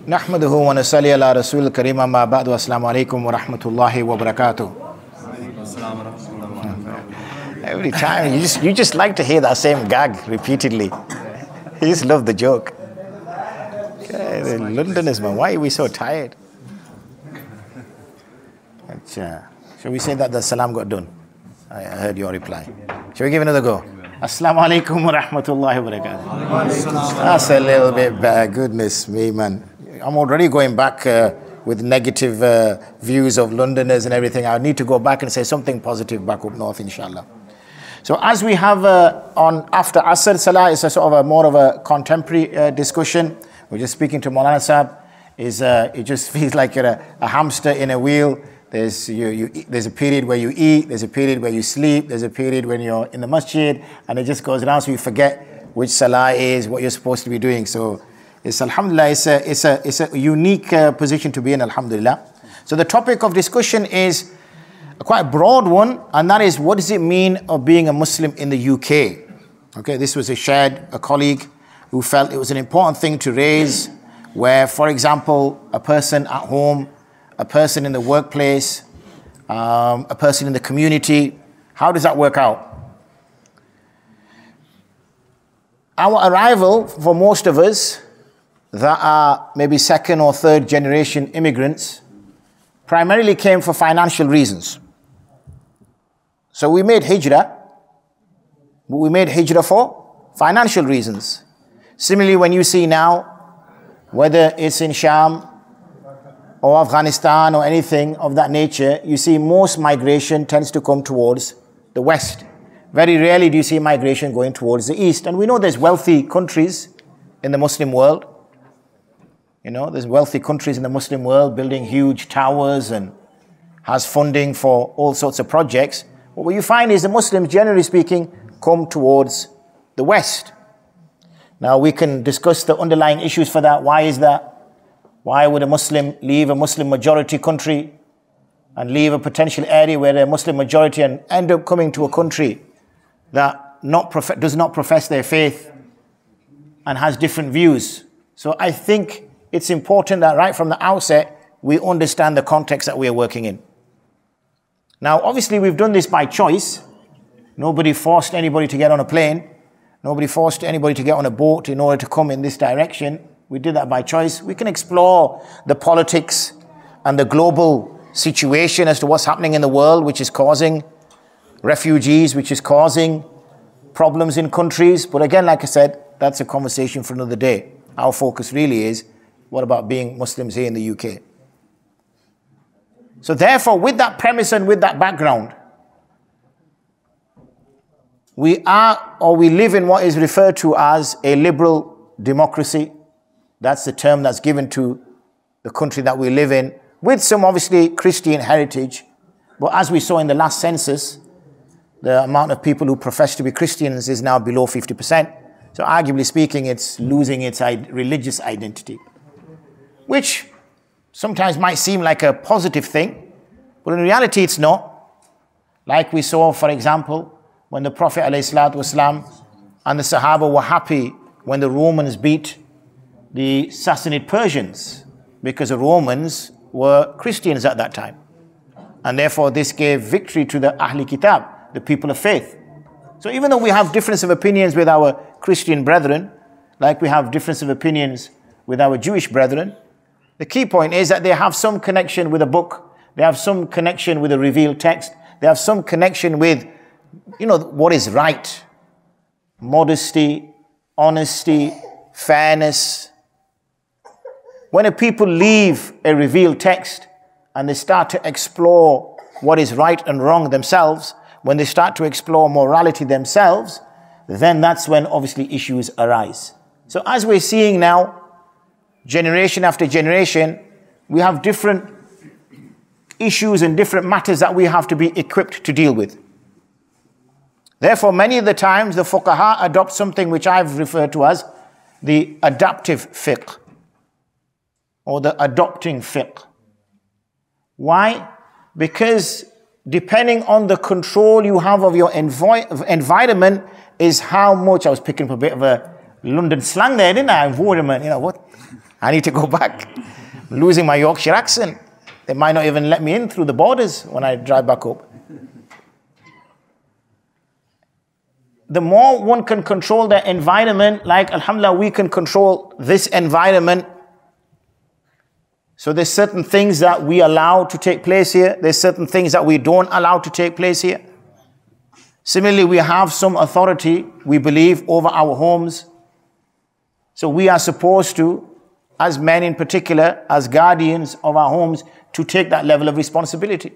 Nahmaduhu wa nasalli ala Rasul Kareem amma ba'du. Assalamu alaikum wa rahmatullahi wa barakatuh. Every time, you just like to hear that same gag repeatedly. You just love the joke. Okay, the Londoners, man, why are we so tired? Shall we say that the salam got done? I heard your reply. Shall we give another go? Assalamu alaikum wa rahmatullahi wa barakatuh. That's a little bit bad. Goodness me, man. I'm already going back with negative views of Londoners and everything. I need to go back and say something positive back up north, inshallah. So as we have on after Asr Salah, it's a sort of more of a contemporary discussion. We're just speaking to Maulana Sahib. It just feels like you're a hamster in a wheel. There's a period where you eat, there's a period where you sleep, there's a period when you're in the masjid, and it just goes around so you forget which Salah is, what you're supposed to be doing. So it's alhamdulillah, it's a unique position to be in, alhamdulillah. So the topic of discussion is a quite broad one, and that is, what does it mean of being a Muslim in the UK? Okay, this was a colleague who felt it was an important thing to raise, where, for example, a person at home, a person in the workplace, a person in the community, how does that work out? Our arrival, for most of us that are maybe second or third generation immigrants, primarily came for financial reasons. So we made hijrah, but we made hijrah for financial reasons. Similarly, when you see now, whether it's in Sham or Afghanistan or anything of that nature, you see most migration tends to come towards the west. Very rarely do you see migration going towards the east. And we know there's wealthy countries in the Muslim world. You know, there's wealthy countries in the Muslim world building huge towers and has funding for all sorts of projects. But what you find is the Muslims, generally speaking, come towards the west. Now we can discuss the underlying issues for that. Why is that? Why would a Muslim leave a Muslim majority country and leave a potential area where they're Muslim majority and end up coming to a country that does not profess their faith and has different views? So I think it's important that right from the outset, we understand the context that we are working in. Now, obviously, we've done this by choice. Nobody forced anybody to get on a plane. Nobody forced anybody to get on a boat in order to come in this direction. We did that by choice. We can explore the politics and the global situation as to what's happening in the world, which is causing refugees, which is causing problems in countries. But again, like I said, that's a conversation for another day. Our focus really is, what about being Muslims here in the UK? So therefore, with that premise and with that background, we live in what is referred to as a liberal democracy. That's the term that's given to the country that we live in, with some obviously Christian heritage. But as we saw in the last census, the amount of people who profess to be Christians is now below 50%. So arguably speaking, it's losing its religious identity, which sometimes might seem like a positive thing, but in reality it's not. Like we saw, for example, when the Prophet ﷺ and the Sahaba were happy when the Romans beat the Sassanid Persians, because the Romans were Christians at that time. And therefore this gave victory to the Ahli Kitab, the people of faith. So even though we have difference of opinions with our Christian brethren, like we have difference of opinions with our Jewish brethren, the key point is that they have some connection with a book, they have some connection with a revealed text, they have some connection with, what is right, modesty, honesty, fairness. When a people leave a revealed text and they start to explore what is right and wrong themselves, when they start to explore morality themselves, then that's when obviously issues arise. So as we're seeing now, generation after generation, we have different issues and different matters that we have to be equipped to deal with. Therefore, many of the times the fuqaha adopt something which I've referred to as the adaptive fiqh, or the adopting fiqh. Why? Because depending on the control you have of your environment is how much, I was picking up a bit of a London slang there, didn't I? Environment, what? I need to go back. I'm losing my Yorkshire accent. They might not even let me in through the borders when I drive back up. The more one can control their environment, like alhamdulillah, we can control this environment. So there's certain things that we allow to take place here. There's certain things that we don't allow to take place here. Similarly, we have some authority, we believe, over our homes. So we are supposed to, as men in particular, as guardians of our homes, to take that level of responsibility.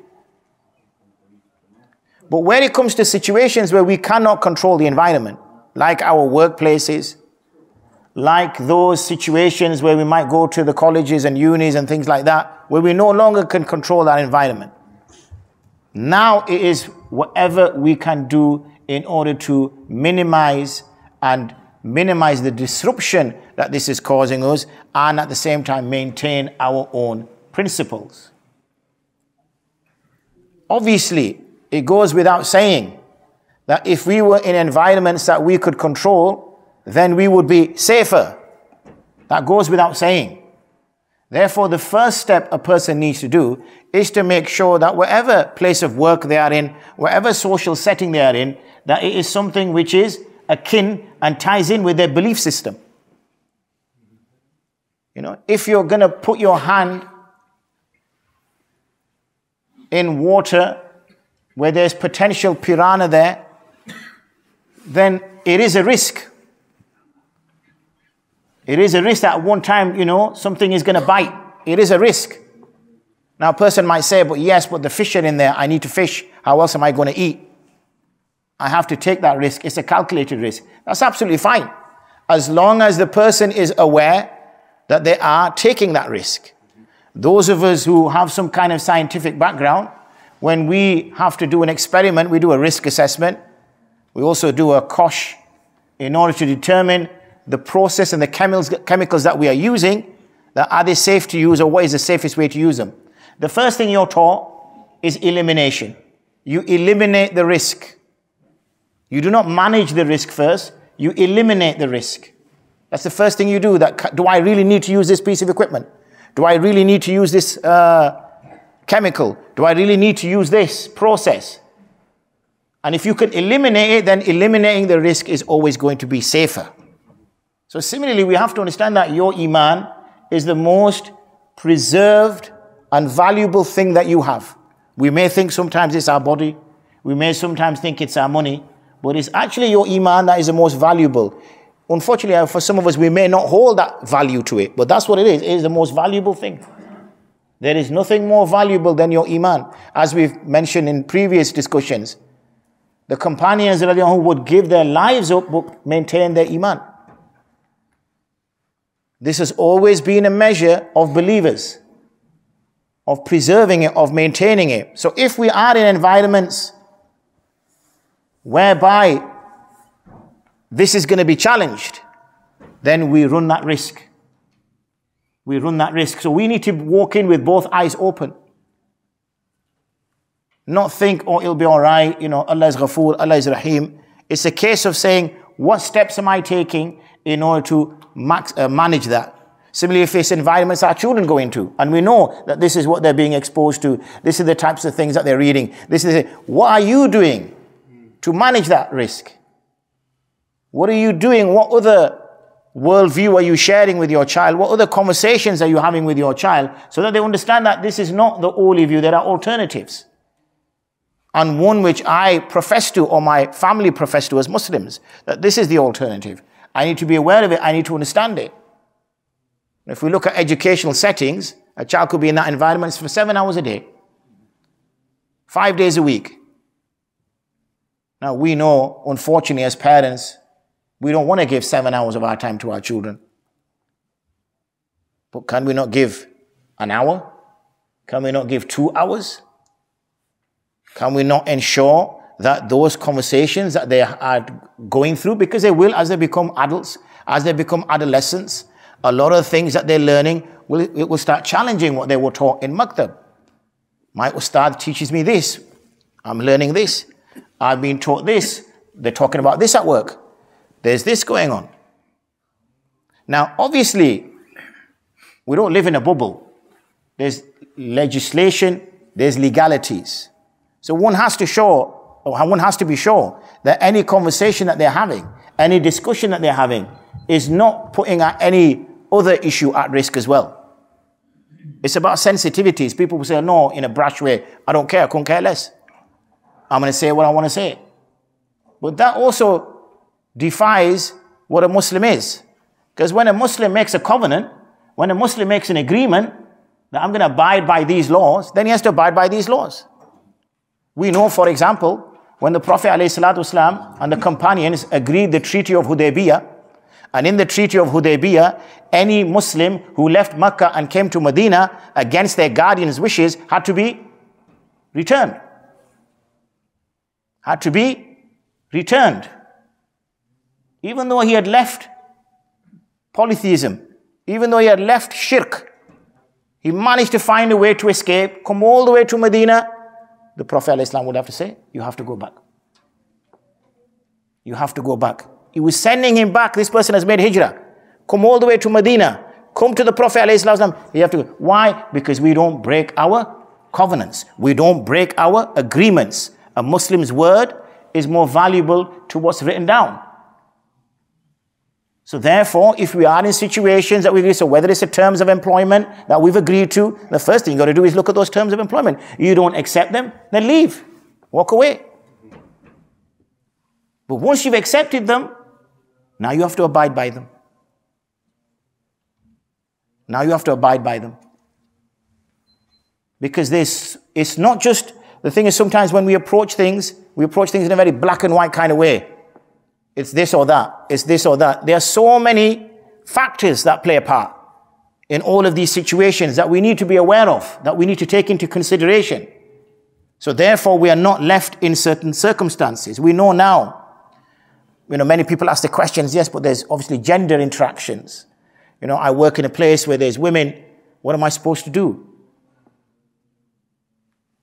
But when it comes to situations where we cannot control the environment, like our workplaces, like those situations where we might go to the colleges and unis and things like that, where we no longer can control that environment, now it is whatever we can do in order to minimize the disruption that this is causing us, and at the same time maintain our own principles. Obviously, it goes without saying that if we were in environments that we could control, then we would be safer. That goes without saying. Therefore, the first step a person needs to do is to make sure that whatever place of work they are in, whatever social setting they are in, that it is something which is akin and ties in with their belief system. You know, if you're going to put your hand in water where there's potential piranha there, then it is a risk. It is a risk that at one time, you know, something is going to bite. It is a risk. Now a person might say, but yes, but the fish are in there. I need to fish. How else am I going to eat? I have to take that risk. It's a calculated risk. That's absolutely fine. As long as the person is aware that they are taking that risk. Those of us who have some kind of scientific background, when we have to do an experiment, we do a risk assessment. We also do a COSH in order to determine the process and the chemicals that we are using, that are they safe to use or what is the safest way to use them. The first thing you're taught is elimination. You eliminate the risk. You do not manage the risk first, you eliminate the risk. That's the first thing you do. Do I really need to use this piece of equipment? Do I really need to use this chemical? Do I really need to use this process? And if you can eliminate it, then eliminating the risk is always going to be safer. So similarly, we have to understand that your iman is the most preserved and valuable thing that you have. We may think sometimes it's our body. We may sometimes think it's our money. But it's actually your iman that is the most valuable. Unfortunately, for some of us, we may not hold that value to it. But that's what it is. It is the most valuable thing. There is nothing more valuable than your iman. As we've mentioned in previous discussions, the companions who would give their lives up but maintain their iman. This has always been a measure of believers, of preserving it, of maintaining it. So if we are in environments whereby this is going to be challenged, then we run that risk. We run that risk. So we need to walk in with both eyes open. Not think, oh, it'll be all right, you know, Allah is Ghafoor, Allah is Rahim. It's a case of saying, what steps am I taking in order to manage that? Similarly, if it's environments our children go into, and we know that this is what they're being exposed to, this is the types of things that they're reading, what are you doing to manage that risk? What are you doing? What other worldview are you sharing with your child? What other conversations are you having with your child? So that they understand that this is not the only view, there are alternatives. And one which I profess to, or my family profess to as Muslims, that this is the alternative. I need to be aware of it, I need to understand it. If we look at educational settings, a child could be in that environment for 7 hours a day, 5 days a week. Now we know, unfortunately, as parents, we don't want to give 7 hours of our time to our children. But can we not give an hour? Can we not give 2 hours? Can we not ensure that those conversations that they are going through, because they will as they become adults, as they become adolescents, a lot of things that they're learning, it will start challenging what they were taught in Maktab. My Ustad teaches me this. I'm learning this. I've been taught this. They're talking about this at work. There's this going on. Now, obviously, We don't live in a bubble. There's legislation, there's legalities. So one has to show, or one has to be sure that any conversation that they're having, any discussion that they're having is not putting any other issue at risk as well. It's about sensitivities. People will say, no, in a brash way, I don't care, I couldn't care less. I'm going to say what I want to say. But that also defies what a Muslim is. Because when a Muslim makes a covenant, when a Muslim makes an agreement that I'm going to abide by these laws, then he has to abide by these laws. We know, for example, when the Prophet ﷺ and the companions agreed the Treaty of Hudaybiyah, and in the Treaty of Hudaybiyah, any Muslim who left Mecca and came to Medina against their guardian's wishes had to be returned. Had to be returned. Even though he had left polytheism, even though he had left shirk, he managed to find a way to escape, come all the way to Medina. The Prophet ﷺ would have to say, you have to go back. You have to go back. He was sending him back. This person has made hijrah. Come all the way to Medina. Come to the Prophet ﷺ. You have to go. Why? Because we don't break our covenants. We don't break our agreements. A Muslim's word is more valuable to what's written down. So therefore, if we are in situations that we agree, so whether it's the terms of employment that we've agreed to, the first thing you've got to do is look at those terms of employment. You don't accept them, then leave. Walk away. But once you've accepted them, now you have to abide by them. Now you have to abide by them. Because it's not just, the thing is sometimes when we approach things in a very black and white kind of way. It's this or that. It's this or that. There are so many factors that play a part in all of these situations that we need to be aware of, that we need to take into consideration. So therefore, we are not left in certain circumstances. We know now, many people ask the questions, yes, but there's obviously gender interactions. I work in a place where there's women. What am I supposed to do?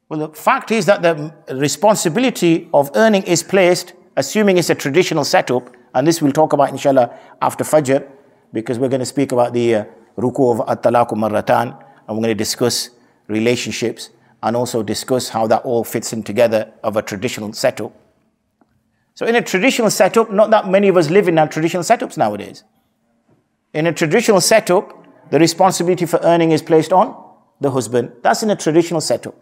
Well, the fact is that the responsibility of earning is placed, assuming it's a traditional setup, and this we'll talk about inshallah after Fajr, because we're going to speak about the ruku of at-talaqu marratan, and we're going to discuss relationships and also discuss how that all fits in together of a traditional setup. So in a traditional setup, not that many of us live in our traditional setups nowadays. In a traditional setup, the responsibility for earning is placed on the husband. That's in a traditional setup.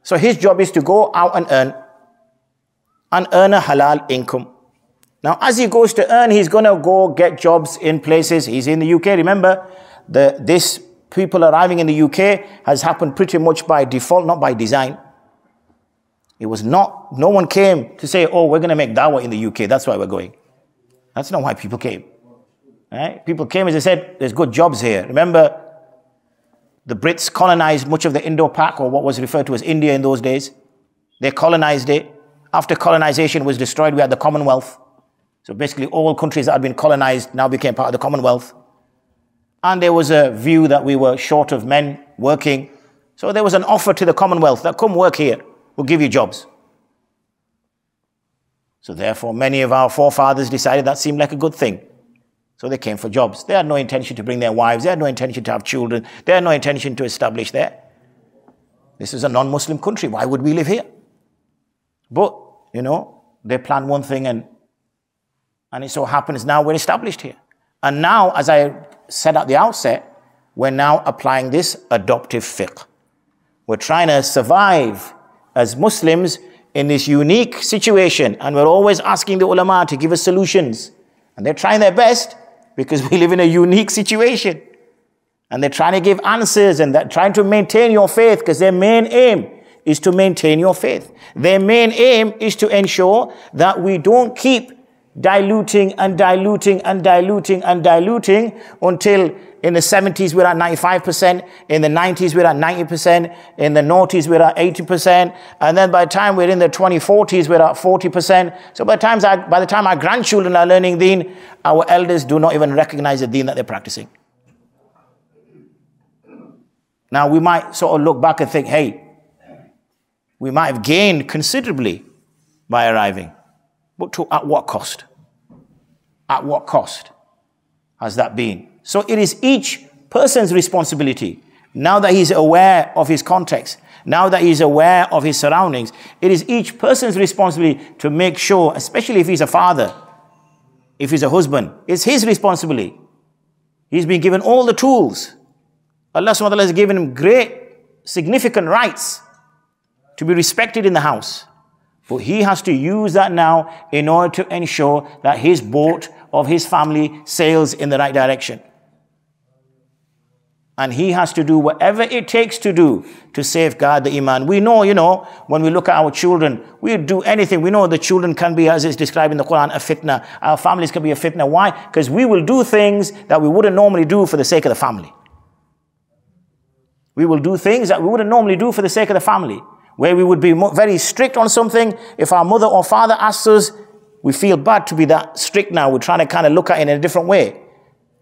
So his job is to go out and earn a halal income. Now, as he goes to earn, he's going to go get jobs in places. He's in the UK. Remember, this people arriving in the UK has happened pretty much by default, not by design. It was not, no one came to say, oh, we're going to make dawah in the UK. That's why we're going. That's not why people came. Right? People came as they said, there's good jobs here. Remember, the Brits colonized much of the Indo-Pak, or what was referred to as India in those days. They colonized it. After colonization was destroyed, we had the Commonwealth. So basically all countries that had been colonized now became part of the Commonwealth. And there was a view that we were short of men working. So there was an offer to the Commonwealth that come work here, we'll give you jobs. So therefore many of our forefathers decided that seemed like a good thing. So they came for jobs. They had no intention to bring their wives. They had no intention to have children. They had no intention to establish there. This is a non-Muslim country. Why would we live here? But, they plan one thing and it so happens now we're established here. And now, as I said at the outset, we're now applying this adoptive fiqh. We're trying to survive as Muslims in this unique situation, and we're always asking the ulama to give us solutions. And they're trying their best because we live in a unique situation. And they're trying to give answers and they're trying to maintain your faith, because their main aim is to maintain your faith. Their main aim is to ensure that we don't keep diluting and diluting and diluting and diluting until in the 70s we're at 95%, in the 90s we're at 90%, in the noughties we're at 80%, and then by the time we're in the 2040s we're at 40%. So by the time our grandchildren are learning deen, our elders do not even recognize the deen that they're practicing. Now we might sort of look back and think, hey, we might have gained considerably by arriving. But at what cost? At what cost has that been? So it is each person's responsibility. Now that he's aware of his context, now that he's aware of his surroundings, it is each person's responsibility to make sure, especially if he's a father, if he's a husband, it's his responsibility. He's been given all the tools. Allah subhanahu wa ta'ala has given him great, significant rights to be respected in the house. But he has to use that now in order to ensure that his boat of his family sails in the right direction. And he has to do whatever it takes to do to safeguard the iman. We know, when we look at our children, we do anything. We know the children can be, as it's described in the Quran, a fitna. Our families can be a fitna. Why? Because we will do things that we wouldn't normally do for the sake of the family. We will do things that we wouldn't normally do for the sake of the family. Where we would be very strict on something. If our mother or father asks us, we feel bad to be that strict now. We're trying to kind of look at it in a different way.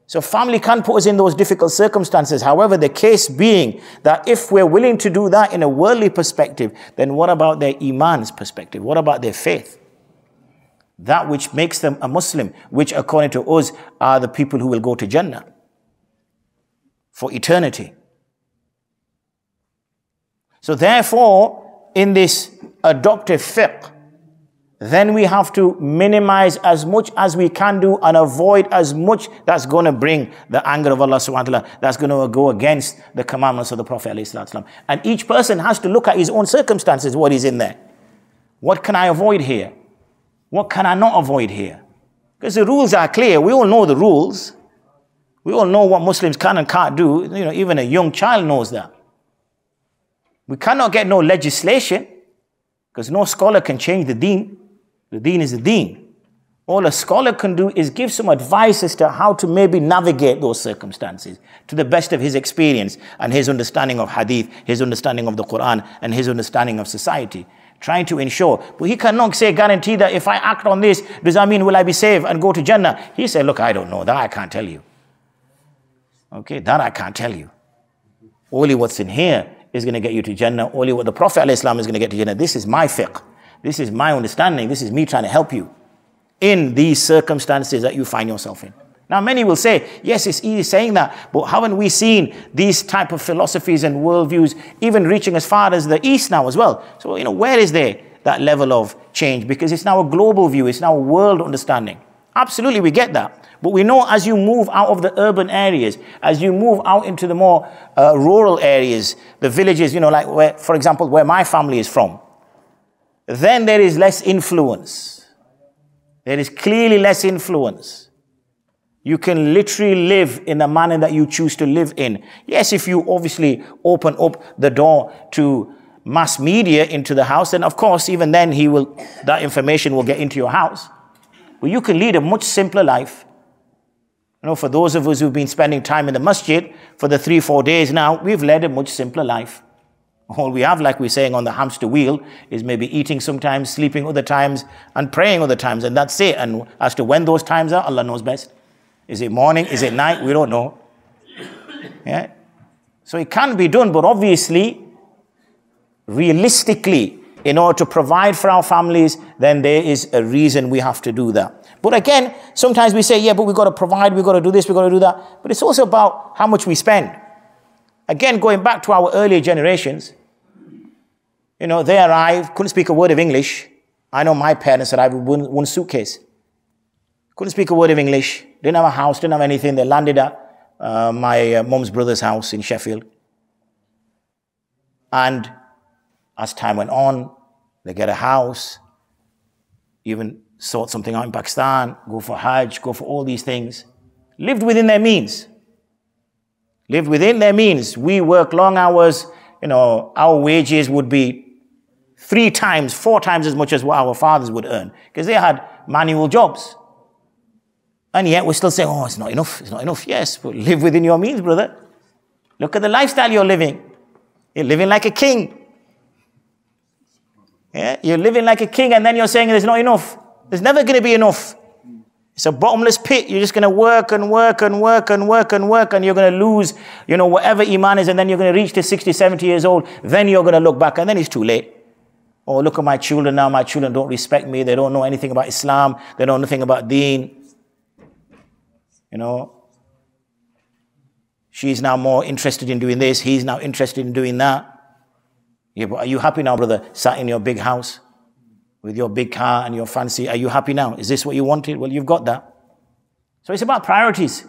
So family can put us in those difficult circumstances. However, the case being that if we're willing to do that in a worldly perspective, then what about their iman's perspective? What about their faith? That which makes them a Muslim, which according to us are the people who will go to Jannah for eternity. So therefore, in this adoptive fiqh, then we have to minimize as much as we can do and avoid as much that's going to bring the anger of Allah subhanahu wa ta'ala, that's going to go against the commandments of the Prophet alayhi salatu. And each person has to look at his own circumstances, what is in there. What can I avoid here? What can I not avoid here? Because the rules are clear. We all know the rules. We all know what Muslims can and can't do. Even a young child knows that. We cannot get no legislation because no scholar can change the deen. The deen is the deen. All a scholar can do is give some advice as to how to maybe navigate those circumstances to the best of his experience and his understanding of hadith, his understanding of the Quran, and his understanding of society. Trying to ensure. But he cannot say, guarantee that if I act on this, does that mean will I be saved and go to Jannah? He said, look, I don't know. That I can't tell you. Okay, that I can't tell you. Only what's in here is going to get you to Jannah. Only what the Prophet ﷺ is going to get to Jannah. This is my fiqh. This is my understanding. This is me trying to help you in these circumstances that you find yourself in. Now, many will say, yes, it's easy saying that, but haven't we seen these type of philosophies and worldviews even reaching as far as the East now as well? So, where is there that level of change? Because it's now a global view. It's now a world understanding. Absolutely, we get that. But we know as you move out of the urban areas, as you move out into the more rural areas, the villages, like where, for example, where my family is from, then there is less influence. There is clearly less influence. You can literally live in the manner that you choose to live in. Yes, if you obviously open up the door to mass media into the house, then of course, even then that information will get into your house. But you can lead a much simpler life. For those of us who've been spending time in the masjid for the 3-4 days now, we've led a much simpler life. All we have, like we're saying on the hamster wheel, is maybe eating sometimes, sleeping other times, and praying other times, and that's it. And as to when those times are, Allah knows best. Is it morning? Is it night? We don't know. Yeah. So it can be done, but obviously, realistically, in order to provide for our families, then there is a reason we have to do that. But again, sometimes we say, yeah, but we've got to provide, we've got to do this, we've got to do that. But it's also about how much we spend. Again, going back to our earlier generations, they arrived, couldn't speak a word of English. I know my parents arrived with one suitcase. Couldn't speak a word of English, didn't have a house, didn't have anything. They landed at my mum's brother's house in Sheffield. And as time went on, they get a house, even sort something out in Pakistan, go for Hajj, go for all these things. Lived within their means. Lived within their means. We work long hours. Our wages would be 3 times, 4 times as much as what our fathers would earn. Because they had manual jobs. And yet we're still saying, oh, it's not enough. It's not enough. Yes, but live within your means, brother. Look at the lifestyle you're living. You're living like a king. Yeah? You're living like a king, and then you're saying there's not enough. There's never going to be enough. It's a bottomless pit. You're just going to work and work and work and work and work, and you're going to lose, whatever iman is, and then you're going to reach to 60, 70 years old. Then you're going to look back, and then it's too late. Oh, look at my children now. My children don't respect me. They don't know anything about Islam. They know nothing about deen. She's now more interested in doing this. He's now interested in doing that. Yeah, but are you happy now, brother? Sat in your big house with your big car and your fancy. Are you happy now? Is this what you wanted? Well, you've got that. So it's about priorities.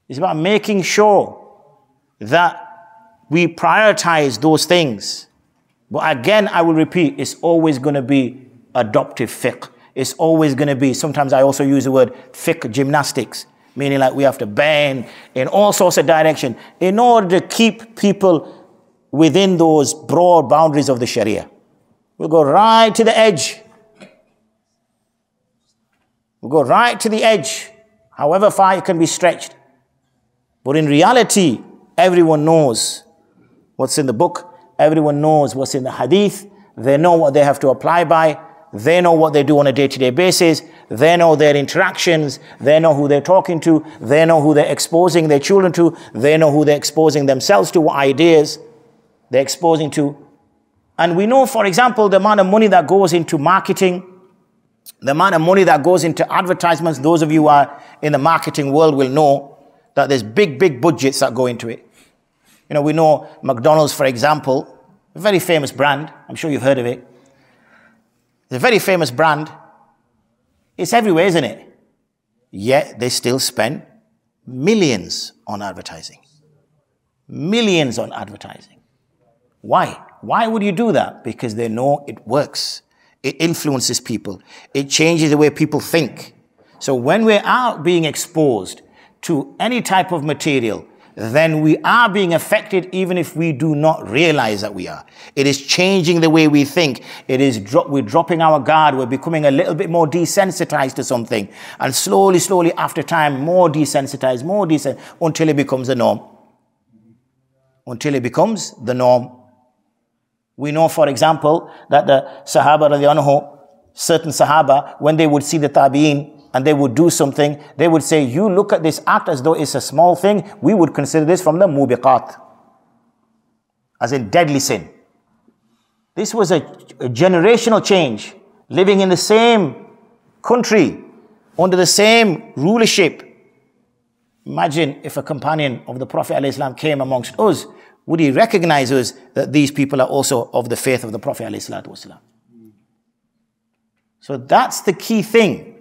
It's about making sure that we prioritize those things. But again, I will repeat, it's always going to be adoptive fiqh. It's always going to be, sometimes I also use the word fiqh gymnastics, meaning like we have to bend in all sorts of direction in order to keep people within those broad boundaries of the Sharia. We'll go right to the edge. We'll go right to the edge, however far it can be stretched. But in reality, everyone knows what's in the book. Everyone knows what's in the hadith. They know what they have to apply by. They know what they do on a day-to-day basis. They know their interactions. They know who they're talking to. They know who they're exposing their children to. They know who they're exposing themselves to, what ideas they're exposing to. And we know, for example, the amount of money that goes into marketing, the amount of money that goes into advertisements. Those of you who are in the marketing world will know that there's big, big budgets that go into it. You know, we know McDonald's, for example, a very famous brand. I'm sure you've heard of it. It's a very famous brand. It's everywhere, isn't it? Yet they still spend millions on advertising. Millions on advertising. Why? Why would you do that? Because they know it works. It influences people. It changes the way people think. So when we're out being exposed to any type of material, then we are being affected even if we do not realize that we are. It is changing the way we think. It is we're dropping our guard. We're becoming a little bit more desensitized to something. And slowly, slowly, after time, more desensitized, until it becomes the norm. Until it becomes the norm. We know, for example, that the Sahaba, radiallahu anhu, certain Sahaba, when they would see the Tabi'een, and they would do something, they would say, you look at this act as though it's a small thing. We would consider this from the mubiqat, as in deadly sin. This was a generational change, living in the same country, under the same rulership. Imagine if a companion of the Prophet ﷺ came amongst us, would he recognize us that these people are also of the faith of the Prophet ﷺ? So that's the key thing.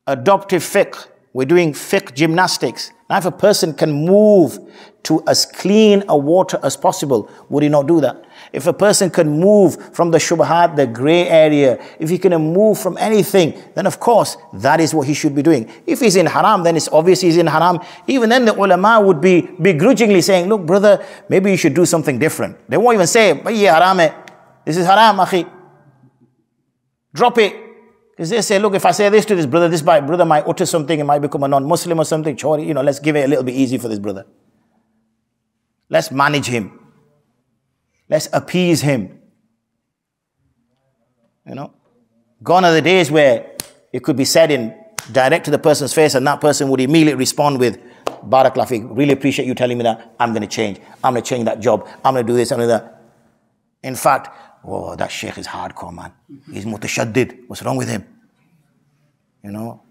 Adoptive fiqh. We're doing fiqh gymnastics. Now if a person can move to as clean a water as possible, would he not do that? If a person can move from the shubhat, the grey area, if he can move from anything, then of course that is what he should be doing. If he's in haram, then it's obvious he's in haram. Even then the ulama would be begrudgingly saying, look brother, maybe you should do something different. They won't even say, haram hai. This is haram, akhi. Drop it. Because they say, look, if I say this to this brother might utter something, it might become a non-Muslim or something. You know, let's give it a little bit easy for this brother. Let's manage him. Let's appease him. You know, gone are the days where it could be said in direct to the person's face and that person would immediately respond with, Barakallah feek, really appreciate you telling me that. I'm going to change. I'm going to change that job. I'm going to do this, I'm going to do that. In fact, oh, that sheikh is hardcore, man. He's mutashaddid. What's wrong with him? You know?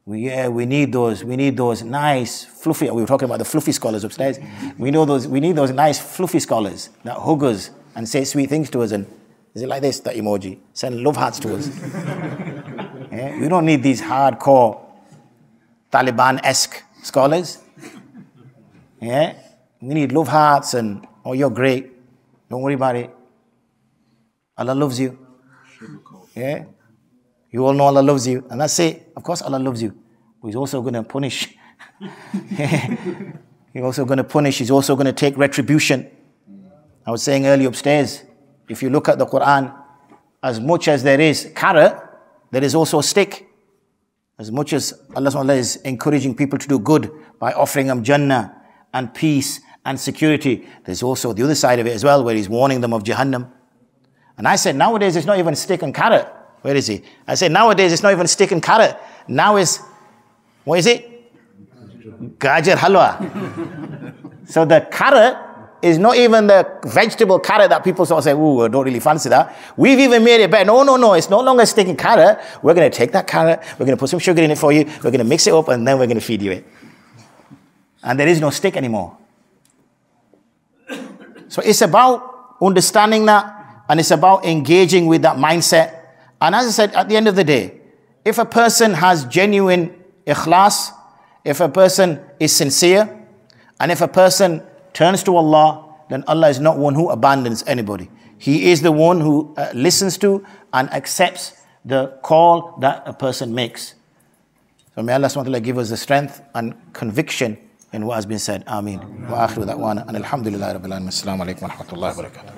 We need those nice, fluffy, we were talking about the fluffy scholars upstairs. We need those nice, fluffy scholars that hug us and say sweet things to us. And is it like this, that emoji? Send love hearts to us. Yeah? We don't need these hardcore, Taliban-esque scholars. Yeah? We need love hearts and, oh, you're great. Don't worry about it. Allah loves you. Yeah? You all know Allah loves you. And that's it. Of course Allah loves you. But He's also going to punish. He's also going to punish. He's also going to take retribution. I was saying earlier upstairs, if you look at the Quran, as much as there is carrot, there is also a stick. As much as Allah SWT is encouraging people to do good by offering them Jannah and peace and security, there's also the other side of it as well, where He's warning them of Jahannam. And I said, nowadays it's not even stick and carrot. Where is he? I said, nowadays it's not even stick and carrot. Now is, what is it? Gajar halwa. So the carrot is not even the vegetable carrot that people sort of say, ooh, I don't really fancy that. We've even made it better. No, it's no longer stick and carrot. We're going to take that carrot, we're going to put some sugar in it for you, we're going to mix it up, and then we're going to feed you it. and there is no stick anymore. So it's about understanding that, and it's about engaging with that mindset. And as I said, at the end of the day, if a person has genuine ikhlas, if a person is sincere, and if a person turns to Allah, then Allah is not one who abandons anybody. He is the one who listens to and accepts the call that a person makes. So may Allah subhanahu wa ta'ala give us the strength and conviction in what has been said. Ameen. Wa akhiru da'wana and alhamdulillahi rabbil alamin. Assalamu alaikum wa rahmatullahi wa barakatuh.